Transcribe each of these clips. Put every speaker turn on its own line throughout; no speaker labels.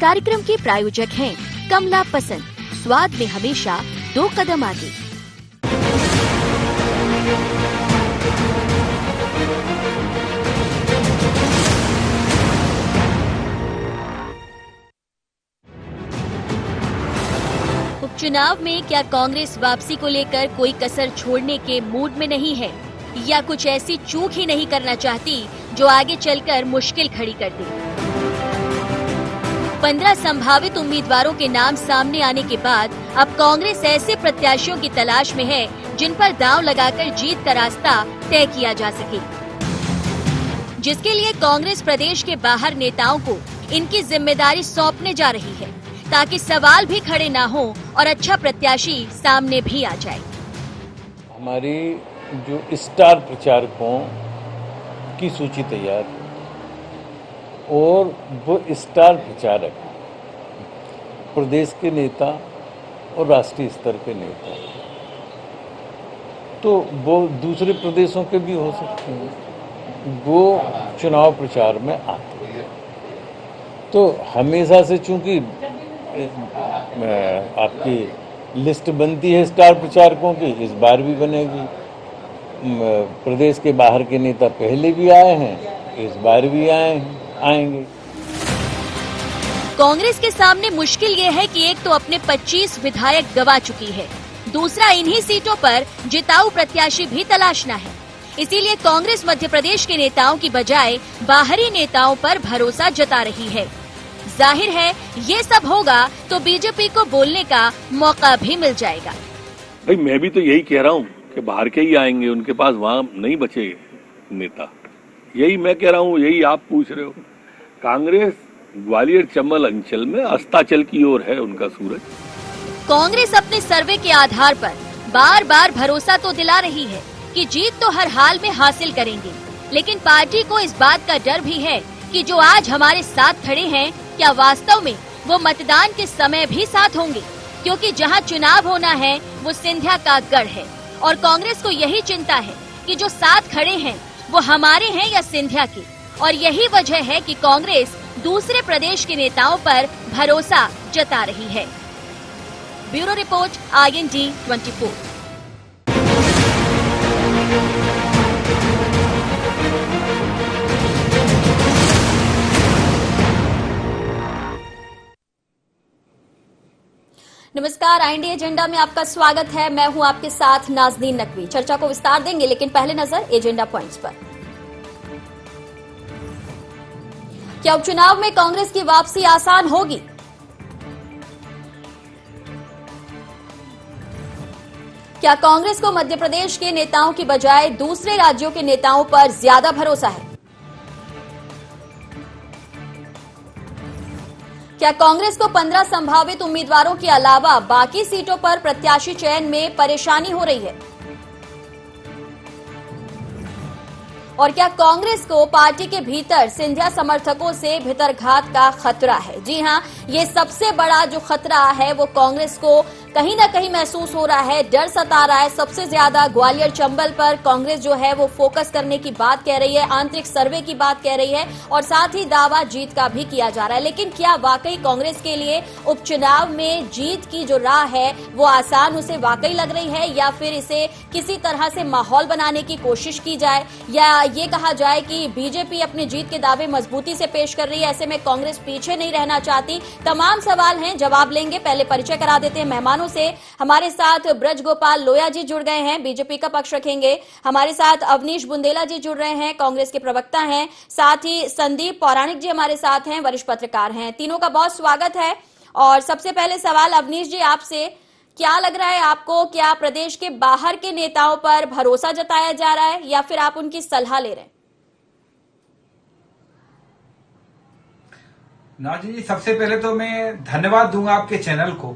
कार्यक्रम के प्रायोजक हैं कमला पसंद, स्वाद में हमेशा 2 कदम आगे। उपचुनाव में क्या कांग्रेस वापसी को लेकर कोई कसर छोड़ने के मूड में नहीं है, या कुछ ऐसी चूक ही नहीं करना चाहती जो आगे चलकर मुश्किल खड़ी कर दे? 15 संभावित उम्मीदवारों के नाम सामने आने के बाद अब कांग्रेस ऐसे प्रत्याशियों की तलाश में है जिन पर दांव लगाकर जीत का रास्ता तय किया जा सके, जिसके लिए कांग्रेस प्रदेश के बाहर नेताओं को इनकी जिम्मेदारी सौंपने जा रही है, ताकि सवाल भी खड़े ना हो और अच्छा प्रत्याशी सामने भी आ जाए।
हमारी जो स्टार प्रचारकों की सूची तैयार है और वो स्टार प्रचारक प्रदेश के नेता और राष्ट्रीय स्तर के नेता, तो वो दूसरे प्रदेशों के भी हो सकते हैं, वो चुनाव प्रचार में आते हैं। तो हमेशा से चूंकि आपकी लिस्ट बनती है स्टार प्रचारकों की, इस बार भी बनेगी। प्रदेश के बाहर के नेता पहले भी आए हैं, इस बार भी आएंगे।
कांग्रेस के सामने मुश्किल ये है कि एक तो अपने 25 विधायक गवा चुकी है, दूसरा इन्हीं सीटों पर जिताऊ प्रत्याशी भी तलाशना है। इसीलिए कांग्रेस मध्य प्रदेश के नेताओं की बजाय बाहरी नेताओं पर भरोसा जता रही है। जाहिर है ये सब होगा तो बीजेपी को बोलने का मौका भी मिल जाएगा।
भाई मैं भी तो यही कह रहा हूँ कि बाहर के ही आएंगे, उनके पास वहाँ नहीं बचे नेता। यही मैं कह रहा हूँ, यही आप पूछ रहे हो। कांग्रेस ग्वालियर चंबल अंचल में अस्ताचल की ओर है उनका सूरज।
कांग्रेस अपने सर्वे के आधार पर बार बार भरोसा तो दिला रही है कि जीत तो हर हाल में हासिल करेंगे, लेकिन पार्टी को इस बात का डर भी है कि जो आज हमारे साथ खड़े हैं, क्या वास्तव में वो मतदान के समय भी साथ होंगे, क्योंकि जहां चुनाव होना है वो सिंधिया का गढ़ है और कांग्रेस को यही चिंता है कि जो साथ खड़े हैं वो हमारे हैं या सिंधिया के। और यही वजह है कि कांग्रेस दूसरे प्रदेश के नेताओं पर भरोसा जता रही है। Bureau report, IND 24। नमस्कार, IND एजेंडा में आपका स्वागत है। मैं हूं आपके साथ नाज़नीन नकवी। चर्चा को विस्तार देंगे, लेकिन पहले नजर एजेंडा पॉइंट्स पर। क्या उपचुनाव में कांग्रेस की वापसी आसान होगी? क्या कांग्रेस को मध्य प्रदेश के नेताओं की बजाय दूसरे राज्यों के नेताओं पर ज्यादा भरोसा है? क्या कांग्रेस को 15 संभावित उम्मीदवारों के अलावा बाकी सीटों पर प्रत्याशी चयन में परेशानी हो रही है? और क्या कांग्रेस को पार्टी के भीतर सिंधिया समर्थकों से भितरघात का खतरा है? जी हां, ये सबसे बड़ा जो खतरा है वो कांग्रेस को कहीं ना कहीं महसूस हो रहा है, डर सता रहा है। सबसे ज्यादा ग्वालियर चंबल पर कांग्रेस जो है वो फोकस करने की बात कह रही है, आंतरिक सर्वे की बात कह रही है और साथ ही दावा जीत का भी किया जा रहा है। लेकिन क्या वाकई कांग्रेस के लिए उपचुनाव में जीत की जो राह है वो आसान उसे वाकई लग रही है, या फिर इसे किसी तरह से माहौल बनाने की कोशिश की जाए, या ये कहा जाए कि बीजेपी अपनी जीत के दावे मजबूती से पेश कर रही है, ऐसे में कांग्रेस पीछे नहीं रहना चाहती? तमाम सवाल हैं, जवाब लेंगे। पहले परिचय करा देते हैं मेहमानों से। हमारे साथ ब्रज गोपाल लोया जी जुड़ गए हैं, बीजेपी का पक्ष रखेंगे। हमारे साथ अवनीश बुंदेला जी जुड़ रहे हैं, कांग्रेस के प्रवक्ता हैं। साथ ही संदीप पौराणिक जी हमारे साथ हैं, वरिष्ठ पत्रकार हैं। तीनों का बहुत स्वागत है। और सबसे पहले सवाल अवनीश जी आपसे, क्या लग रहा है आपको, क्या प्रदेश के बाहर के नेताओं पर भरोसा जताया जा रहा है या फिर आप उनकी सलाह ले रहे हैं?
नाज़नीन जी, सबसे पहले तो मैं धन्यवाद दूंगा आपके चैनल को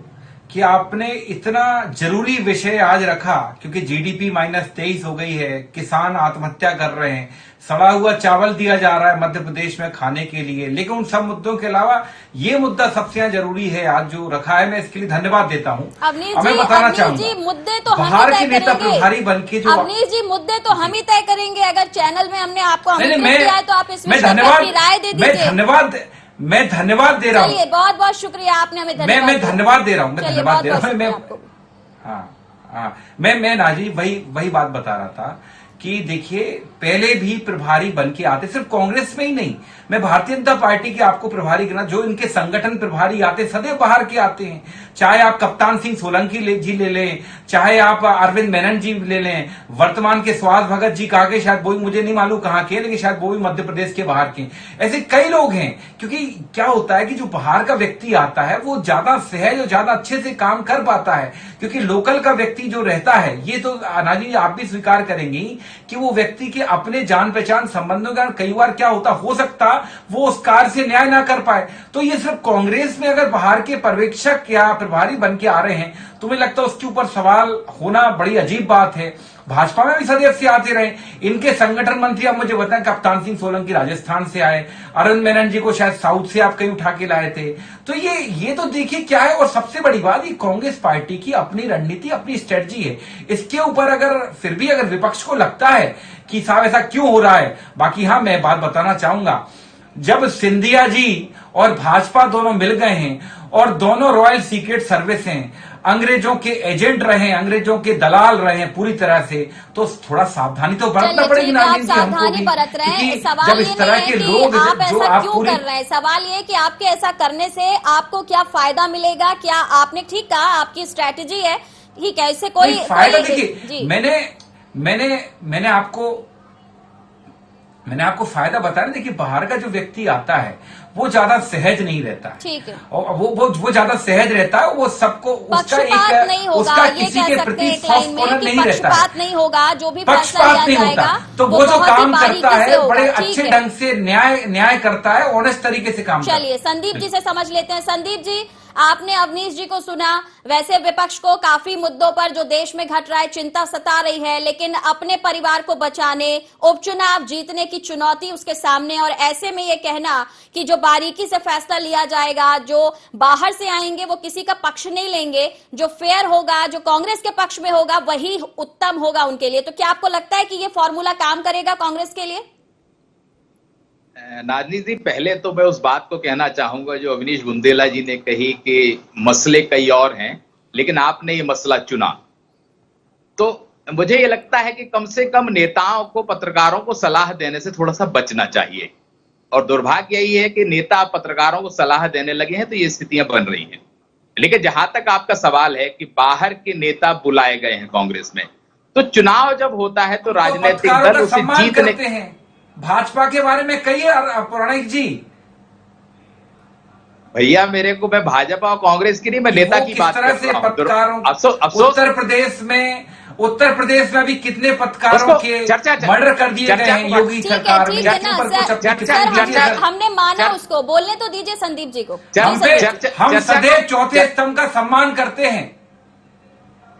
कि आपने इतना जरूरी विषय आज रखा, क्योंकि GDP -23 हो गई है, किसान आत्महत्या कर रहे हैं, सड़ा हुआ चावल दिया जा रहा है मध्य प्रदेश में खाने के लिए, लेकिन उन सब मुद्दों के अलावा ये मुद्दा सबसे जरूरी है आज जो रखा है। मैं इसके लिए धन्यवाद देता हूँ। मैं बताना चाहूंगा,
मुद्दे तो
बाहर के नेता प्रभारी बन के जो
अवनीश जी मुद्दे तो हम ही तय करेंगे। अगर चैनल में हमने आपको
मैं धन्यवाद मैं धन्यवाद दे रहा हूँ।
चलिए, बहुत बहुत शुक्रिया, आपने हमें
मैं
धन्यवाद
धन्यवाद दे रहा हूँ, मैं
चलिए,
धन्यवाद दे
बहुत
रहा हूँ। मैं
आपको भी।
हाँ, मैं नाजी वही बात बता रहा था कि देखिए, पहले भी प्रभारी बन के आते, सिर्फ कांग्रेस में ही नहीं, मैं भारतीय जनता पार्टी के आपको प्रभारी गिना, जो इनके संगठन प्रभारी आते सदैव बाहर के आते हैं। चाहे आप कप्तान सिंह सोलंकी जी ले लें, चाहे आप अरविंद मेनन जी ले लें, वर्तमान के सुहास भगत जी कहा के, शायद वो भी मुझे नहीं मालूम कहाँ के, लेकिन शायद वो भी मध्य प्रदेश के बाहर के। ऐसे कई लोग हैं, क्योंकि क्या होता है कि जो बाहर का व्यक्ति आता है वो ज्यादा सहज और ज्यादा अच्छे से काम कर पाता है, क्योंकि लोकल का व्यक्ति जो रहता है, ये तो अनाजी आप भी स्वीकार करेंगी कि वो व्यक्ति के अपने जान पहचान संबंधों का कई बार क्या होता हो सकता वो उस कार्य से न्याय ना कर पाए। तो ये सिर्फ कांग्रेस में अगर बाहर के पर्यवेक्षक या प्रभारी बन के आ रहे हैं तो मुझे लगता है उसके ऊपर सवाल होना बड़ी अजीब बात है। भाजपा में भी सदैव से आते रहे, इनके संगठन मंत्री आप मुझे बताएं, कप्तान सिंह सोलंकी राजस्थान से आए, अरविंद मेनन जी को शायद साउथ से आप कहीं उठा के लाए थे। तो ये तो देखिए क्या है। और सबसे बड़ी बात, ये कांग्रेस पार्टी की अपनी रणनीति, अपनी स्ट्रेटजी है। इसके ऊपर अगर फिर भी अगर विपक्ष को लगता है कि साहब ऐसा क्यों हो रहा है, बाकी हाँ मैं बात बताना चाहूंगा, जब सिंधिया जी और भाजपा दोनों मिल गए हैं और दोनों रॉयल सीक्रेट सर्विस हैं, अंग्रेजों के एजेंट रहे, अंग्रेजों के दलाल रहे पूरी तरह से, तो थोड़ा सावधानी तो बरतना पड़ेगी ना।
आप सावधानी बरत रहे हैं। सवाल ये नहीं है कि आप ऐसा क्यों कर रहे हैं, सवाल ये है कि आपके ऐसा करने से आपको क्या फायदा मिलेगा। क्या आपने ठीक कहा, आपकी स्ट्रेटेजी है, ठीक है, इससे कोई
फायदा। देखिए, मैंने आपको फायदा बताया। देखिए, बाहर का जो व्यक्ति आता है वो ज्यादा सहज नहीं रहता है, ठीक है, और वो ज्यादा सहज रहता है, वो सबको उसका किसी के प्रति सॉफ्ट कॉर्नर नहीं रहता है,
नहीं होगा, जो भी
पक्षपात नहीं होता। तो वो जो काम करता है बड़े अच्छे ढंग से न्याय करता है, ऑनेस्ट तरीके से काम करता है।
चलिए संदीप जी से समझ लेते हैं। संदीप जी, आपने अवनीश जी को सुना, वैसे विपक्ष को काफी मुद्दों पर जो देश में घट रहा है चिंता सता रही है, लेकिन अपने परिवार को बचाने, उपचुनाव जीतने की चुनौती उसके सामने, और ऐसे में ये कहना कि जो बारीकी से फैसला लिया जाएगा, जो बाहर से आएंगे वो किसी का पक्ष नहीं लेंगे, जो फेयर होगा, जो कांग्रेस के पक्ष में होगा वही उत्तम होगा उनके लिए। तो क्या आपको लगता है कि ये फॉर्मूला काम करेगा कांग्रेस के लिए?
नाजनी जी, पहले तो मैं उस बात को कहना चाहूंगा जो अवनीश बुंदेला जी ने कही कि मसले कई और हैं, लेकिन आपने ये मसला चुना। तो मुझे ये लगता है कि कम से कम नेताओं को, पत्रकारों को सलाह देने से थोड़ा सा बचना चाहिए। और दुर्भाग्य यही है कि नेता पत्रकारों को सलाह देने लगे हैं तो ये स्थितियां बन रही हैं। लेकिन जहां तक आपका सवाल है कि बाहर के नेता बुलाए गए हैं कांग्रेस में, तो चुनाव जब होता है तो राजनीतिक दल उसे जीतने
हैं। भाजपा के बारे में कहिए पौराणिक जी।
भैया, मेरे को, मैं भाजपा और कांग्रेस की नहीं, मैं नेता की बात कर रहा हूं।
उत्तर प्रदेश में भी कितने पत्रकारों के मर्डर कर दिए गए हैं योगी सरकार में।
हमने माना, उसको बोलने तो दीजिए संदीप जी को।
हम सदैव चौथे स्तंभ का सम्मान करते हैं।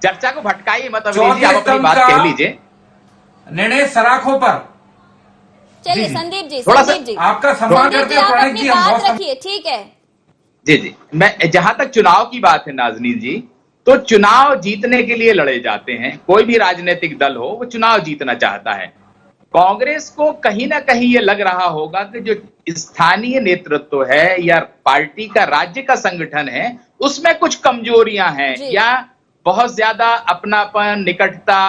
चर्चा को भटकाइए मत, आप अपनी बात कह लीजिए।
निर्णय सराखों पर।
चलिए संदीप जी,
आपका सम्मान करते हैं,
आप अपनी बात रखिए, ठीक है।
जी, मैं जहां तक चुनाव की बात है नाज़नीन जी, तो चुनाव जीतने के लिए लड़े जाते हैं। कोई भी राजनीतिक दल हो वो चुनाव जीतना चाहता है। कांग्रेस को कहीं ना कहीं ये लग रहा होगा कि जो स्थानीय नेतृत्व है या पार्टी का राज्य का संगठन है उसमें कुछ कमजोरियां हैं, या बहुत ज्यादा अपनापन, निकटता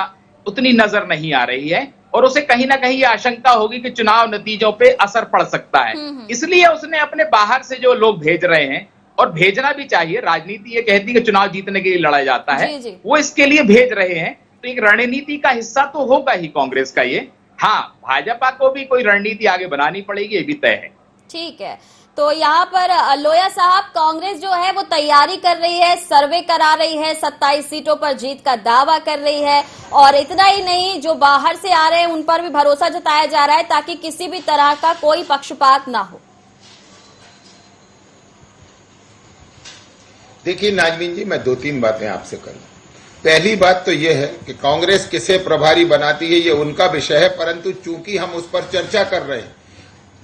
उतनी नजर नहीं आ रही है, और उसे कहीं ना कहीं आशंका होगी कि चुनाव नतीजों पे असर पड़ सकता है। इसलिए उसने अपने बाहर से जो लोग भेज रहे हैं, और भेजना भी चाहिए, राजनीति ये कहती है कि चुनाव जीतने के लिए लड़ा जाता है, वो इसके लिए भेज रहे हैं। तो एक रणनीति का हिस्सा तो होगा ही कांग्रेस का ये। हाँ, भाजपा को भी कोई रणनीति आगे बनानी पड़ेगी, ये भी तय है।
ठीक है, तो यहाँ पर लोया साहब, कांग्रेस जो है वो तैयारी कर रही है, सर्वे करा रही है, 27 सीटों पर जीत का दावा कर रही है, और इतना ही नहीं, जो बाहर से आ रहे हैं उन पर भी भरोसा जताया जा रहा है ताकि किसी भी तरह का कोई पक्षपात ना हो।
देखिए नाजनीन जी, मैं 2-3 बातें आपसे करूं। पहली बात तो यह है कि कांग्रेस किसे प्रभारी बनाती है ये उनका विषय है, परंतु चूंकि हम उस पर चर्चा कर रहे हैं,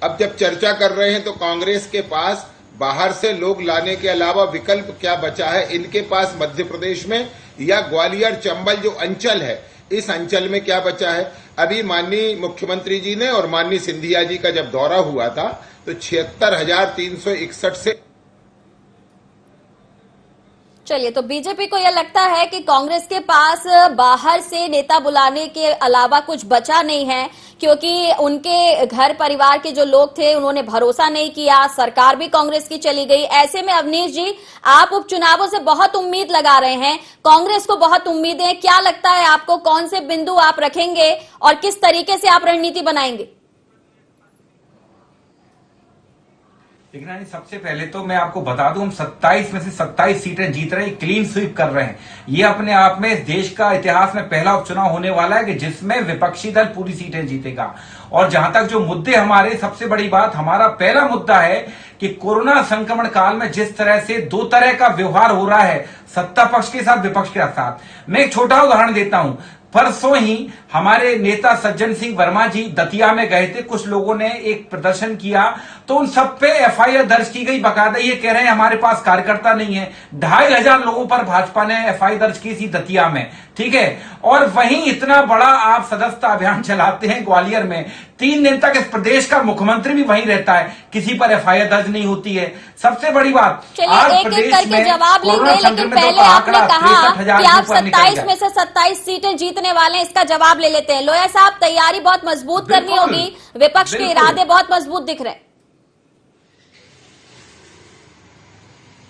अब जब चर्चा कर रहे हैं तो कांग्रेस के पास बाहर से लोग लाने के अलावा विकल्प क्या बचा है? इनके पास मध्य प्रदेश में या ग्वालियर चंबल जो अंचल है, इस अंचल में क्या बचा है? अभी माननीय मुख्यमंत्री जी ने और माननीय सिंधिया जी का जब दौरा हुआ था तो 76,361 से।
चलिए, तो बीजेपी को यह लगता है कि कांग्रेस के पास बाहर से नेता बुलाने के अलावा कुछ बचा नहीं है, क्योंकि उनके घर परिवार के जो लोग थे उन्होंने भरोसा नहीं किया, सरकार भी कांग्रेस की चली गई। ऐसे में अवनीश जी, आप उपचुनावों से बहुत उम्मीद लगा रहे हैं, कांग्रेस को बहुत उम्मीदें हैं, क्या लगता है आपको कौन से बिंदु आप रखेंगे और किस तरीके से आप रणनीति बनाएंगे?
लेकिन रानी, सबसे पहले तो मैं आपको बता दूं, हम 27 में से 27 सीटें जीत रहे हैं, क्लीन स्वीप कर रहे हैं। ये अपने आप में इस देश का इतिहास में पहला उपचुनाव होने वाला है कि जिसमें विपक्षी दल पूरी सीटें जीतेगा। और जहां तक जो मुद्दे हमारे, सबसे बड़ी बात, हमारा पहला मुद्दा है कि कोरोना संक्रमण काल में जिस तरह से दो तरह का व्यवहार हो रहा है, सत्ता पक्ष के साथ, विपक्ष के साथ। मैं एक छोटा उदाहरण देता हूं। परसों ही हमारे नेता सज्जन सिंह वर्मा जी दतिया में गए थे, कुछ लोगों ने एक प्रदर्शन किया, तो उन सब पे एफआईआर दर्ज की गई। बकायदा ये कह रहे हैं हमारे पास कार्यकर्ता नहीं है। 2,500 लोगों पर भाजपा ने एफआईआर दर्ज की थी दतिया में, ठीक है। और वहीं इतना बड़ा आप सदस्यता अभियान चलाते हैं ग्वालियर में, 3 दिन तक इस प्रदेश का मुख्यमंत्री भी वहीं रहता है, किसी पर एफआईआर दर्ज नहीं होती है। सबसे बड़ी बात,
आज प्रदेश में जवाब लेंगे, लेकिन पहले आपने कहा कि आप 27 में से 27 सीटें जीतने वाले हैं, इसका जवाब ले लेते हैं। लोया साहब, तैयारी बहुत मजबूत करनी होगी, विपक्ष के इरादे बहुत मजबूत दिख रहे हैं।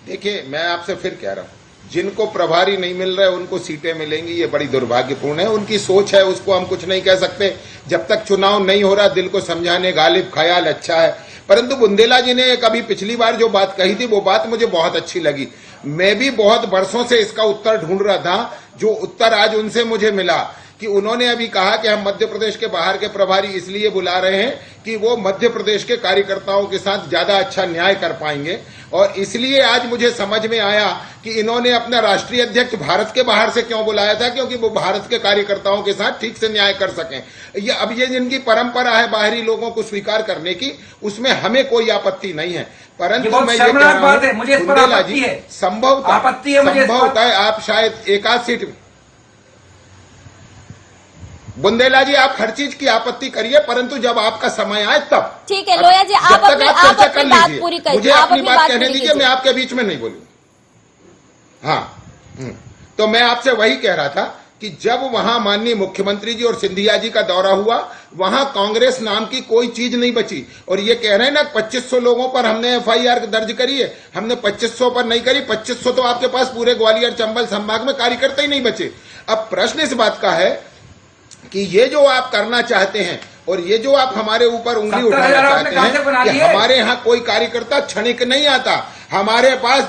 देखिए, मैं आपसे फिर कह रहा हूं, जिनको प्रभारी नहीं मिल रहे उनको सीटें मिलेंगी, ये बड़ी दुर्भाग्यपूर्ण है। उनकी सोच है, उसको हम कुछ नहीं कह सकते। जब तक चुनाव नहीं हो रहा, दिल को समझाने गालिब ख्याल अच्छा है। परंतु बुंदेला जी ने कभी पिछली बार जो बात कही थी, वो बात मुझे बहुत अच्छी लगी। मैं भी बहुत वर्षों से इसका उत्तर ढूंढ रहा था, जो उत्तर आज उनसे मुझे मिला कि उन्होंने अभी कहा कि हम मध्य प्रदेश के बाहर के प्रभारी इसलिए बुला रहे हैं कि वो मध्य प्रदेश के कार्यकर्ताओं के साथ ज्यादा अच्छा न्याय कर पाएंगे। और इसलिए आज मुझे समझ में आया कि इन्होंने अपना राष्ट्रीय अध्यक्ष भारत के बाहर से क्यों बुलाया था, क्योंकि वो भारत के कार्यकर्ताओं के साथ ठीक से न्याय कर सकें। ये जिनकी परंपरा है बाहरी लोगों को स्वीकार करने की, उसमें हमें कोई आपत्ति नहीं है। परंतु मैं ये कह रहा हूं, बुंदेला जी, संभवतः आप शायद एकाध सीट, बुंदेला जी, आप हर चीज की आपत्ति करिए, परंतु जब आपका समय आए तब।
ठीक है लोया जी, आप अपनी बात पूरी करिए,
मुझे अपनी बात कहने दीजिए, मैं आपके बीच में नहीं बोलूंगा। हाँ, तो मैं आपसे वही कह रहा था कि जब वहां माननीय मुख्यमंत्री जी और सिंधिया जी का दौरा हुआ, वहां कांग्रेस नाम की कोई चीज नहीं बची। और ये कह रहे हैं ना 2500 लोगों पर हमने एफआईआर दर्ज करी है, हमने 2500 पर नहीं करी। 2500 तो आपके पास पूरे ग्वालियर चंबल संभाग में कार्यकर्ता ही नहीं बचे। अब प्रश्न इस बात का है कि ये जो आप करना चाहते हैं और ये जो आप हमारे ऊपर उंगली उठाना चाहते हैं कि हमारे यहाँ कोई कार्यकर्ता क्षणिक नहीं आता। हमारे पास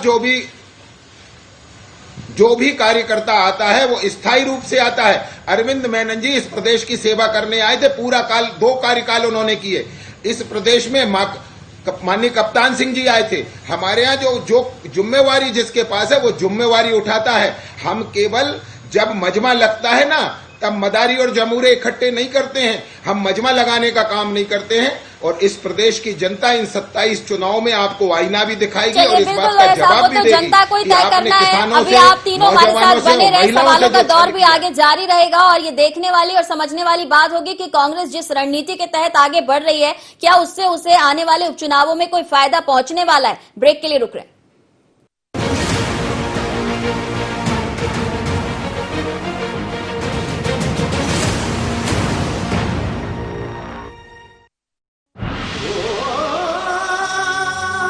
जो भी कार्यकर्ता आता है वो स्थायी रूप से आता है। अरविंद मेनन जी इस प्रदेश की सेवा करने आए थे, पूरा काल 2 कार्यकाल उन्होंने किए इस प्रदेश में। माननीय कप्तान सिंह जी आए थे। हमारे यहाँ जो जिम्मेवारी जिसके पास है वो जिम्मेवारी उठाता है। हम केवल जब मजमा लगता है ना, तब मदारी और जमूरे इकट्ठे नहीं करते हैं, हम मजमा लगाने का काम नहीं करते हैं। और इस प्रदेश की जनता इन 27 चुनाव में आपको आईना भी दिखाएगी और इस बात का जवाब भी देगी।
जनता को ही तय करना है। अभी आप तीनों हमारे साथ बने रहे, सवालों का दौर भी आगे जारी रहेगा और ये देखने वाली और समझने वाली बात होगी कि कांग्रेस जिस रणनीति के तहत आगे बढ़ रही है, क्या उससे उसे आने वाले उपचुनावों में कोई फायदा पहुंचने वाला है। ब्रेक के लिए रुक रहे हैं।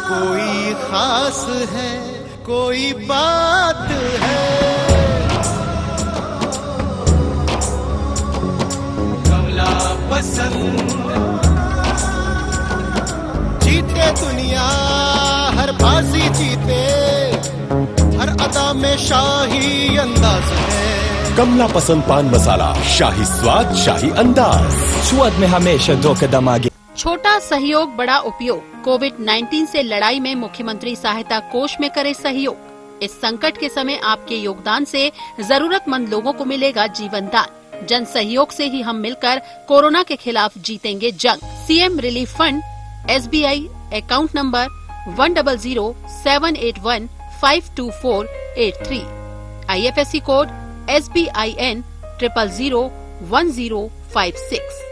कोई खास है, कोई बात है, कमला पसंद। जीते दुनिया हर बाजी जीते, हर अदा में शाही अंदाज है।
कमला पसंद पान मसाला, शाही स्वाद, शाही अंदाज, स्वाद में हमेशा 2 कदम आगे।
छोटा सहयोग बड़ा उपयोग। कोविड-19 से लड़ाई में मुख्यमंत्री सहायता कोष में करे सहयोग। इस संकट के समय आपके योगदान से जरूरतमंद लोगों को मिलेगा जीवन दान। जन सहयोग से ही हम मिलकर कोरोना के खिलाफ जीतेंगे जंग। CM relief fund, SBI account number 10078152483, IFSC code SBIN 0001056।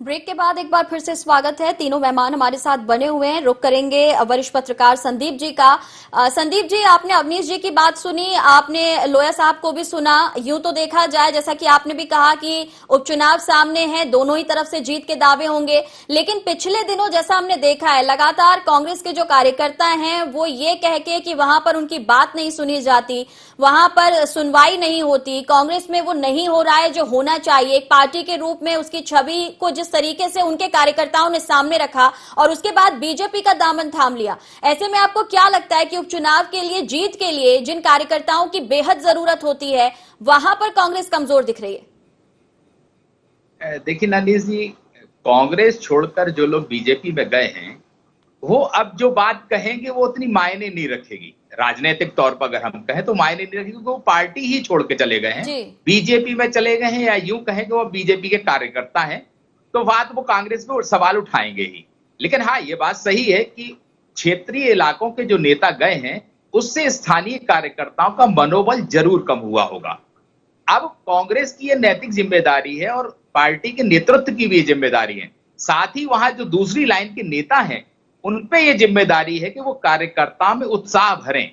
Break के बाद एक बार फिर से स्वागत है। तीनों मेहमान हमारे साथ बने हुए हैं। रुक करेंगे वरिष्ठ पत्रकार संदीप जी का। संदीप जी, आपने अवनीश जी की बात सुनी, आपने लोया साहब को भी सुना। यूं तो देखा जाए, जैसा कि आपने भी कहा कि उपचुनाव सामने है, दोनों ही तरफ से जीत के दावे होंगे, लेकिन पिछले दिनों जैसा हमने देखा है, लगातार कांग्रेस के जो कार्यकर्ता हैं वो ये कह के कि वहां पर उनकी बात नहीं सुनी जाती, वहां पर सुनवाई नहीं होती, कांग्रेस में वो नहीं हो रहा है जो होना चाहिए। एक पार्टी के रूप में उसकी छवि को जिस तरीके से उनके कार्यकर्ताओं ने सामने रखा और उसके बाद बीजेपी का दामन थाम लिया, ऐसे में आपको क्या लगता है कि उपचुनाव के लिए, जीत के लिए जिन कार्यकर्ताओं की बेहद जरूरत होती है, वहां पर कांग्रेस कमजोर दिख रही है?
देखिए ननीश जी, कांग्रेस छोड़कर जो लोग बीजेपी में गए हैं वो अब जो बात कहेंगे वो उतनी मायने नहीं रखेगी। राजनीतिक तौर पर अगर हम कहें तो मायने नहीं रखेगी, क्योंकि वो पार्टी ही छोड़ के चले गए हैं, बीजेपी में चले गए हैं, या यूं कहें कि वो बीजेपी के कार्यकर्ता हैं, तो बात वो कांग्रेस पे सवाल उठाएंगे ही। लेकिन हाँ, ये बात सही है कि क्षेत्रीय इलाकों के जो नेता गए हैं उससे स्थानीय कार्यकर्ताओं का मनोबल जरूर कम हुआ होगा। अब कांग्रेस की ये नैतिक जिम्मेदारी है और पार्टी के नेतृत्व की भी जिम्मेदारी है, साथ ही वहां जो दूसरी लाइन के नेता हैं उन पे ये जिम्मेदारी है कि वो कार्यकर्ताओं में उत्साह भरें,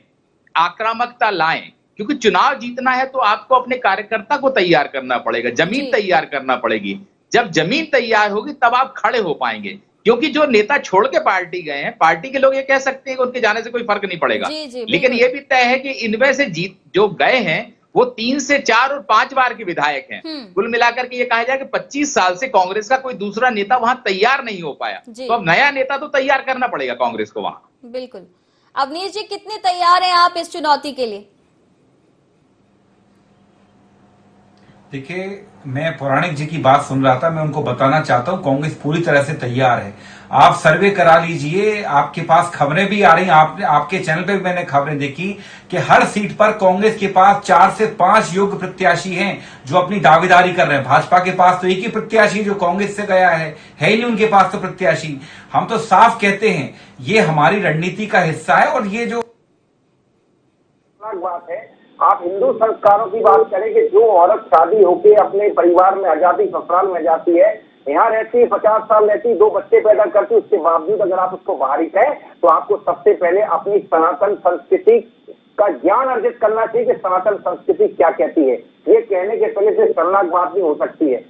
आक्रामकता लाएं, क्योंकि चुनाव जीतना है तो आपको अपने कार्यकर्ता को तैयार करना पड़ेगा, जमीन तैयार करना पड़ेगी। जब जमीन तैयार होगी तब आप खड़े हो पाएंगे, क्योंकि जो नेता छोड़ के पार्टी गए हैं, पार्टी के लोग ये कह सकते हैं कि उनके जाने से कोई फर्क नहीं पड़ेगा, लेकिन ये भी तय है कि इनमें से जीत जो गए हैं वो 3 से 4 और 5 बार के विधायक हैं। कुल मिलाकर के ये कहा जाए कि 25 साल से कांग्रेस का कोई दूसरा नेता वहां तैयार नहीं हो पाया, तो अब नया नेता तो तैयार करना पड़ेगा कांग्रेस को वहां।
बिल्कुल। अवनीश जी, कितने तैयार हैं आप इस चुनौती के लिए?
देखिए, मैं पौराणिक जी की बात सुन रहा था, मैं उनको बताना चाहता हूं कांग्रेस पूरी तरह से तैयार है। आप सर्वे करा लीजिए, आपके पास खबरें भी आ रही हैं, आपके चैनल पे भी मैंने खबरें देखी कि हर सीट पर कांग्रेस के पास 4 से 5 योग्य प्रत्याशी हैं जो अपनी दावेदारी कर रहे हैं। भाजपा के पास तो एक ही प्रत्याशी जो कांग्रेस से गया है ही नहीं उनके पास तो प्रत्याशी। हम तो साफ कहते हैं ये हमारी रणनीति का हिस्सा है। और ये जो
बात है, आप हिंदू संस्कारों की बात करें कि जो औरत शादी होके अपने परिवार में आ जाती, ससुराल में जाती है, यहाँ रहती है, 50 साल रहती, 2 बच्चे पैदा करती, उसके बावजूद अगर आप उसको बाहरी कहें तो आपको सबसे पहले अपनी सनातन संस्कृति का ज्ञान अर्जित करना चाहिए कि सनातन संस्कृति क्या कहती है। ये कहने के पहले से शर्मनाक बात नहीं हो सकती है।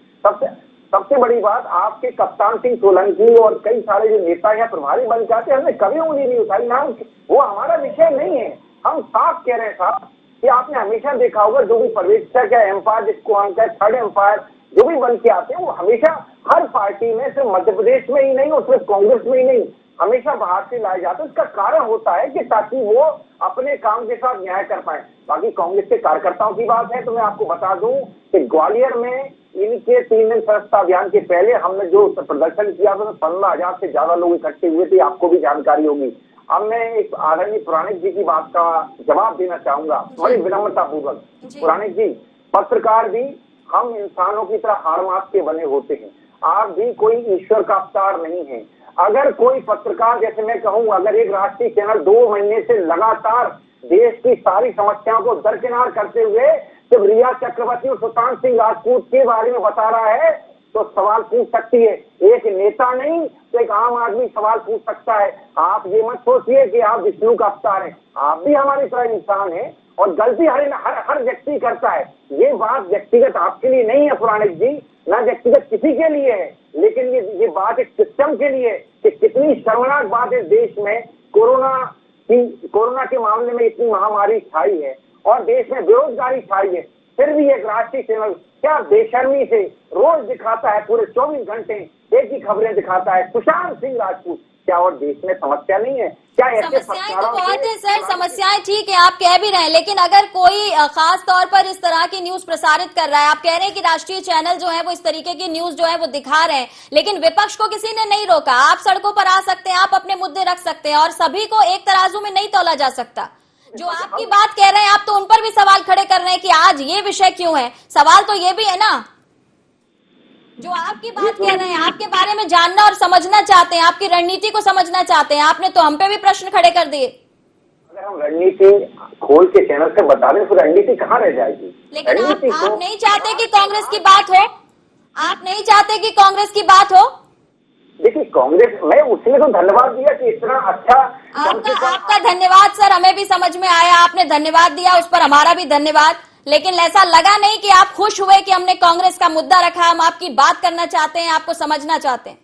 सबसे बड़ी बात, आपके कप्तान सिंह सोलंकी और कई सारे जो नेता या प्रभारी बन जाते हैं, हमने कभी उंगली नहीं उठाई ना, वो हमारा विषय नहीं है। हम साफ कह रहे हैं साहब कि आपने हमेशा देखा होगा जो भी पर्यवेक्षक है, एम्पायर जिसको हम कहते हैं, थर्ड एम्पायर जो भी बन के आते हैं, वो हमेशा हर पार्टी में, सिर्फ मध्य प्रदेश में ही नहीं और सिर्फ कांग्रेस में ही नहीं, हमेशा बाहर से लाए जाते हैं। इसका कारण होता है कि ताकि वो अपने काम के साथ न्याय कर पाए। बाकी कांग्रेस के कार्यकर्ताओं की बात है तो मैं आपको बता दूं कि ग्वालियर में इनके 3 दिन सदस्यता अभियान के पहले हमने जो प्रदर्शन किया था, 15,000 से ज्यादा लोग इकट्ठे हुए थे, आपको भी जानकारी होगी। अब मैं एक आदरणीय पुराणिक जी की बात का जवाब देना चाहूंगा बड़ी विनम्रता पूर्वक। पुराणिक जी, पत्रकार भी हम इंसानों की तरह हार मास के बने होते हैं, आप भी कोई ईश्वर का अवतार नहीं है। अगर कोई पत्रकार, जैसे मैं कहूँ, अगर एक राष्ट्रीय चैनल 2 महीने से लगातार देश की सारी समस्याओं को दरकिनार करते हुए जब रिया चक्रवर्ती और सुशांत सिंह राजपूत के बारे में बता रहा है तो सवाल पूछ सकती है। एक नेता नहीं तो एक आम आदमी सवाल पूछ सकता है। आप ये मत सोचिए कि आप विष्णु का अवतार हैं, आप भी हमारी तरह इंसान हैं और गलती हर व्यक्ति करता है। ये बात व्यक्तिगत आपके लिए नहीं है पुराणिक जी, ना व्यक्तिगत किसी के लिए है, लेकिन ये बात एक सिस्टम के लिए कि कितनी शर्मनाक बात है देश में कोरोना के मामले में इतनी महामारी छाई है और देश में बेरोजगारी छाई है, फिर भी एक राष्ट्रीय चैनल क्या बेशर्मी से रोज दिखाता है, पूरे 24 घंटे एक ही खबरें दिखाता है सुशांत सिंह राजपूत। क्या और देश में समस्या नहीं है क्या? ऐसे
समस्याएं तो बहुत है सर, समस्याएं ठीक है आप कह भी रहे हैं, लेकिन अगर कोई खास तौर पर इस तरह की न्यूज प्रसारित कर रहा है, आप कह रहे हैं कि राष्ट्रीय चैनल जो है वो इस तरीके की न्यूज जो है वो दिखा रहे हैं, लेकिन विपक्ष को किसी ने नहीं रोका। आप सड़कों पर आ सकते हैं, आप अपने मुद्दे रख सकते हैं और सभी को एक तराजू में नहीं तोला जा सकता। जो आपकी बात कह रहे हैं आप तो उन पर भी सवाल खड़े कर रहे हैं कि आज ये विषय क्यों है। सवाल तो ये भी है ना, जो आपकी बात कह रहे हैं, आपके बारे में जानना और समझना चाहते हैं, आपकी रणनीति को समझना चाहते हैं, आपने तो हम पे भी प्रश्न खड़े कर दिए।
अगर हम रणनीति खोल के चैनल से बता दें तो रणनीति कहाँ रह जाएगी?
लेकिन आप नहीं चाहते कि कांग्रेस की बात हो, आप नहीं चाहते कि कांग्रेस की बात हो?
देखिए कांग्रेस, मैं उसने तो धन्यवाद दिया कि इतना अच्छा
आपका धन्यवाद सर, हमें भी समझ में आया, आपने धन्यवाद दिया, उस पर हमारा भी धन्यवाद, लेकिन ऐसा लगा नहीं कि आप खुश हुए कि हमने कांग्रेस का मुद्दा रखा। हम आपकी बात करना चाहते हैं, आपको समझना चाहते हैं।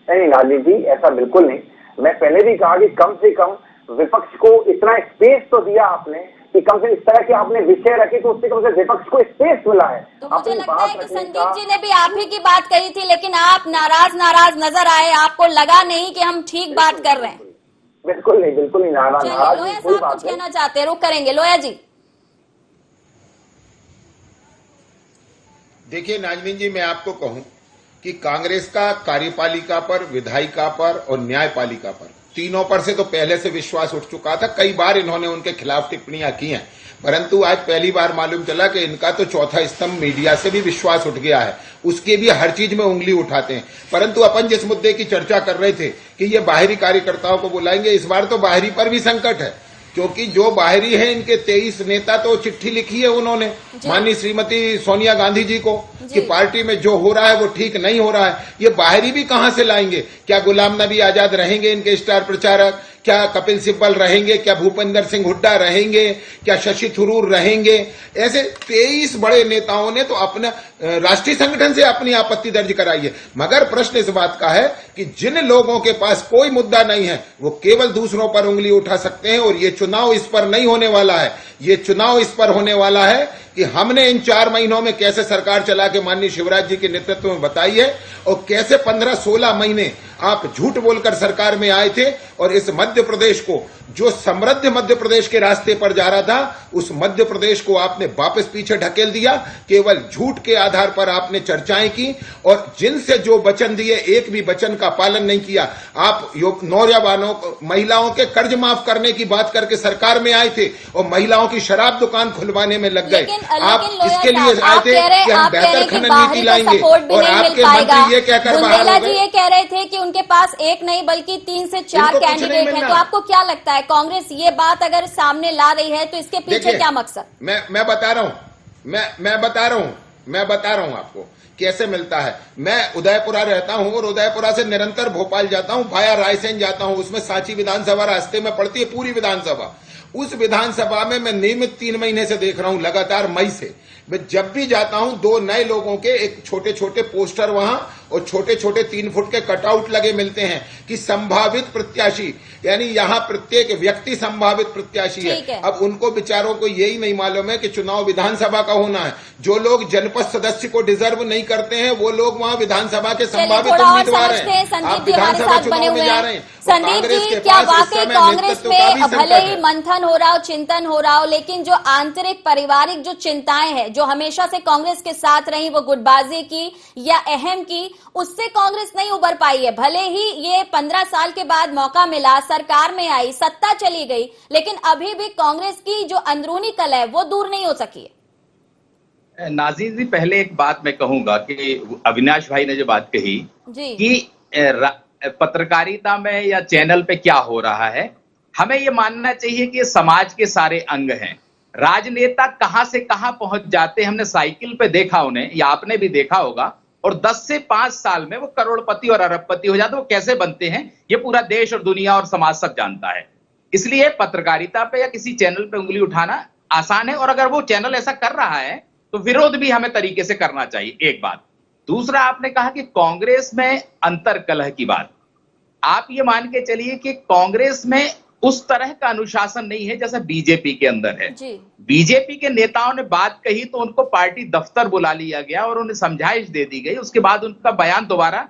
नहीं नाजिन जी, ऐसा बिल्कुल नहीं। मैं पहले भी कहा कि कम से कम विपक्ष को इतना स्पेस तो दिया आपने कि कम से इस तरह के आपने विषय रखे तो उससे कम से विपक्ष को स्पेस मिला है।
तो मुझे लगता है कि संदीप जी ने भी आप ही की बात कही थी, लेकिन आप नाराज नजर आए, आपको लगा नहीं कि हम ठीक बात कर रहे हैं।
बिल्कुल नहीं नाराज।
लोया साहब कुछ कहना चाहते हैं, रुक करेंगे। लोया जी।
देखिए नाजनीन जी, मैं आपको कहूं कि कांग्रेस का कार्यपालिका पर, विधायिका पर और न्यायपालिका पर, तीनों पर से तो पहले से विश्वास उठ चुका था। कई बार इन्होंने उनके खिलाफ टिप्पणियां की हैं, परंतु आज पहली बार मालूम चला कि इनका तो चौथा स्तंभ मीडिया से भी विश्वास उठ गया है। उसके भी हर चीज में उंगली उठाते हैं। परंतु अपन जिस मुद्दे की चर्चा कर रहे थे कि ये बाहरी कार्यकर्ताओं को बुलाएंगे, इस बार तो बाहरी पर भी संकट है, क्योंकि जो बाहरी है इनके 23 नेता तो चिट्ठी लिखी है उन्होंने माननीय श्रीमती सोनिया गांधी जी को कि पार्टी में जो हो रहा है वो ठीक नहीं हो रहा है। ये बाहरी भी कहां से लाएंगे? क्या गुलाम नबी आजाद रहेंगे इनके स्टार प्रचारक? क्या कपिल सिब्बल रहेंगे? क्या भूपेंद्र सिंह हुड्डा रहेंगे? क्या शशि थरूर रहेंगे? ऐसे 23 बड़े नेताओं ने तो अपना राष्ट्रीय संगठन से अपनी आपत्ति दर्ज कराई है। मगर प्रश्न इस बात का है कि जिन लोगों के पास कोई मुद्दा नहीं है वो केवल दूसरों पर उंगली उठा सकते हैं, और ये चुनाव इस पर नहीं होने वाला है। ये चुनाव इस पर होने वाला है कि हमने इन 4 महीनों में कैसे सरकार चला के माननीय शिवराज जी के नेतृत्व में बताई है, और कैसे 15-16 महीने आप झूठ बोलकर सरकार में आए थे, और इस मध्य प्रदेश को, जो समृद्ध मध्य प्रदेश के रास्ते पर जा रहा था, उस मध्य प्रदेश को आपने वापस पीछे ढकेल दिया। केवल झूठ के आधार पर आपने चर्चाएं की, और जिनसे जो वचन दिए एक भी वचन का पालन नहीं किया। आप नौजवानों, महिलाओं के कर्ज माफ करने की बात करके सरकार में आए थे, और महिलाओं की शराब दुकान खुलवाने में लग गए। आप इसके लिए आए थे कि हम बेहतर खनन नीति लाएंगे, और आपके मंत्री ये कहकर बाहर हो गए।
ये कह रहे थे कि उनके पास एक नहीं बल्कि 3 से 4 कैंडिडेट हैं। तो आपको क्या लगता है, कांग्रेस ये बात अगर सामने ला रही है तो इसके पीछे क्या मकसद?
मैं बता रहा हूं, मैं बता रहा हूं आपको कैसे मिलता है। मैं उदयपुरा रहता हूं, और उदयपुरा से निरंतर भोपाल जाता हूं, भाया रायसेन जाता हूं। उसमें सांची विधानसभा रास्ते में पड़ती है, पूरी विधानसभा। उस विधानसभा में मैं नियमित 3 महीने से देख रहा हूं, लगातार मई से। मैं जब भी जाता हूं 2 नए लोगों के एक छोटे छोटे पोस्टर वहां और छोटे छोटे 3 फुट के कटआउट लगे मिलते हैं कि संभावित प्रत्याशी, यानी यहां प्रत्येक व्यक्ति संभावित प्रत्याशी है। अब उनको बेचारों को यही नहीं मालूम है कि चुनाव विधानसभा का होना है। जो लोग जनपद सदस्य को डिजर्व नहीं करते हैं वो लोग वहां विधानसभा के संभावित उम्मीदवार हैं। आप विधानसभा चुनाव में जा रहे हैं।
संदीप जी, क्या वाकई कांग्रेस में भले ही मंथन हो रहा हो, चिंतन हो रहा हो, लेकिन जो आंतरिक पारिवारिक जो चिंताएं हैं जो हमेशा से कांग्रेस के साथ रही, वो गुटबाजी की या अहम की, उससे कांग्रेस नहीं उबर पाई है? भले ही ये 15 साल के बाद मौका मिला, सरकार में आई, सत्ता चली गई, लेकिन अभी भी कांग्रेस की जो अंदरूनी कलह है वो दूर नहीं हो सकी है।
नाज़ीर जी, पहले एक बात मैं कहूंगा कि अविनाश भाई ने जो बात कही कि पत्रकारिता में या चैनल पे क्या हो रहा है, हमें ये मानना चाहिए कि ये समाज के सारे अंग हैं। राजनेता कहां से कहां पहुंच जाते हैं, हमने साइकिल पे देखा उन्हें, या आपने भी देखा होगा, और 10 से 5 साल में वो करोड़पति और अरबपति हो जाते। वो कैसे बनते हैं ये पूरा देश और दुनिया और समाज सब जानता है। इसलिए पत्रकारिता पे या किसी चैनल पे उंगली उठाना आसान है, और अगर वो चैनल ऐसा कर रहा है तो विरोध भी हमें तरीके से करना चाहिए, एक बात। दूसरा, आपने कहा कि कांग्रेस में अंतर्कलह की बात। आप ये मान के चलिए कि कांग्रेस में उस तरह का अनुशासन नहीं है जैसा बीजेपी के अंदर है। बीजेपी के नेताओं ने बात कही तो उनको पार्टी दफ्तर बुला लिया गया और उन्हें समझाइश दे दी गई। उसके बाद उनका बयान दोबारा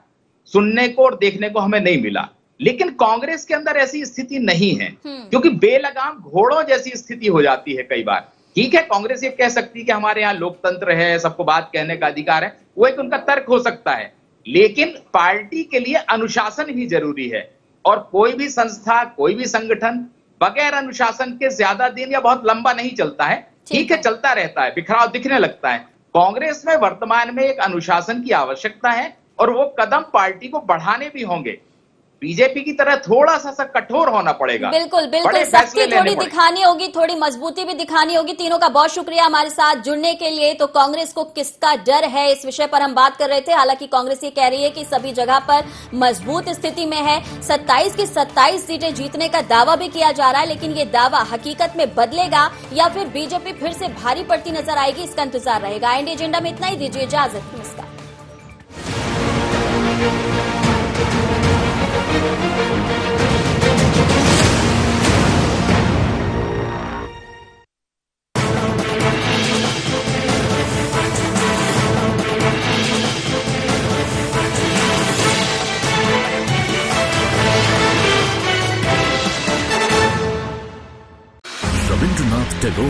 सुनने को और देखने को हमें नहीं मिला। लेकिन कांग्रेस के अंदर ऐसी स्थिति नहीं है, क्योंकि बेलगाम घोड़ों जैसी स्थिति हो जाती है कई बार। ठीक है, कांग्रेस ये कह सकती है कि हमारे यहाँ लोकतंत्र है, सबको बात कहने का अधिकार है, वो एक उनका तर्क हो सकता है, लेकिन पार्टी के लिए अनुशासन भी जरूरी है। और कोई भी संस्था, कोई भी संगठन बगैर अनुशासन के ज्यादा दिन या बहुत लंबा नहीं चलता है। ठीक है, चलता रहता है, बिखराव दिखने लगता है। कांग्रेस में वर्तमान में एक अनुशासन की आवश्यकता है, और वो कदम पार्टी को बढ़ाने भी होंगे। बीजेपी की तरह थोड़ा सा कठोर होना पड़ेगा।
बिल्कुल बिल्कुल,
बड़े
सख्ती
फैसले लेने
थोड़ी
पड़ेंगे।
दिखानी होगी, थोड़ी मजबूती भी दिखानी होगी। तीनों का बहुत शुक्रिया हमारे साथ जुड़ने के लिए। तो कांग्रेस को किसका डर है, इस विषय पर हम बात कर रहे थे। हालांकि कांग्रेस ये कह रही है कि सभी जगह पर मजबूत स्थिति में है, 27 की 27 सीटें जीतने का दावा भी किया जा रहा है, लेकिन ये दावा हकीकत में बदलेगा या फिर बीजेपी फिर से भारी पड़ती नजर आएगी, इसका इंतजार रहेगा। इंडिया एजेंडा में इतना ही, दीजिए इजाजत, नमस्कार।